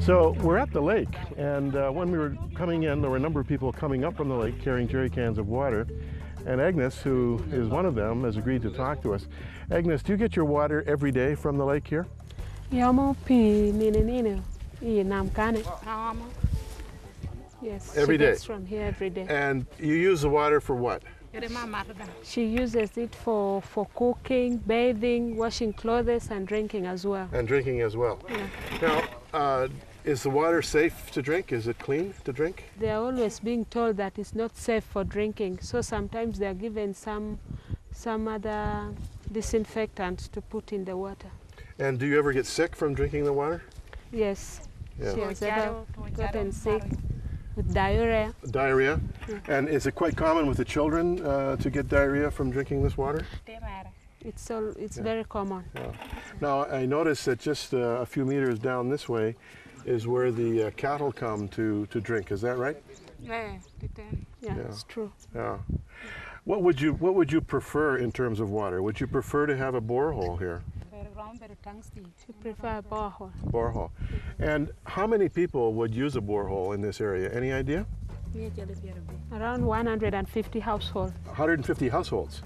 So we're at the lake, and when we were coming in, there were a number of people coming up from the lake carrying jerry cans of water. And Agnes, who is one of them, has agreed to talk to us. Agnes, do you get your water every day from the lake here? Yes, every she day. gets from here every day. And you use the water for what? She uses it for cooking, bathing, washing clothes, and drinking as well. And drinking as well. Yeah. Now, is the water safe to drink? Is it clean to drink? They are always being told that it's not safe for drinking, so sometimes they are given some other disinfectant to put in the water. And do you ever get sick from drinking the water? Yes. Yeah. She has ever gotten sick with diarrhea. Diarrhea? Yeah. And is it quite common with the children to get diarrhea from drinking this water? It's very common. Yeah. Now, I noticed that just a few meters down this way is where the cattle come to drink. Is that right? Yeah, it's true. Yeah. What would you prefer in terms of water? Would you prefer to have a borehole here? We prefer a borehole. Borehole. And how many people would use a borehole in this area? Any idea? Around 150 households. 150 households.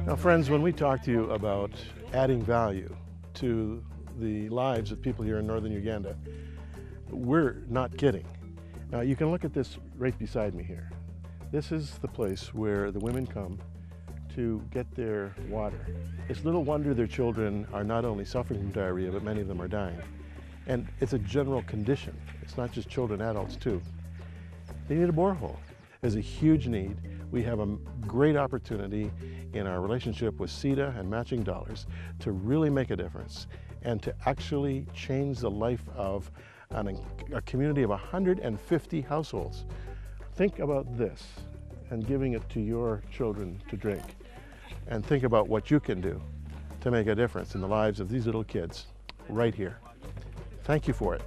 Now, friends, when we talk to you about adding value to the lives of people here in northern Uganda, we're not kidding. Now, you can look at this right beside me here. This is the place where the women come to get their water. It's little wonder their children are not only suffering from diarrhea, but many of them are dying. And it's a general condition. It's not just children, adults too. They need a borehole. There's a huge need. We have a great opportunity in our relationship with CEDA and Matching Dollars to really make a difference and to actually change the life of a community of 150 households. Think about this and giving it to your children to drink, and think about what you can do to make a difference in the lives of these little kids right here. Thank you for it.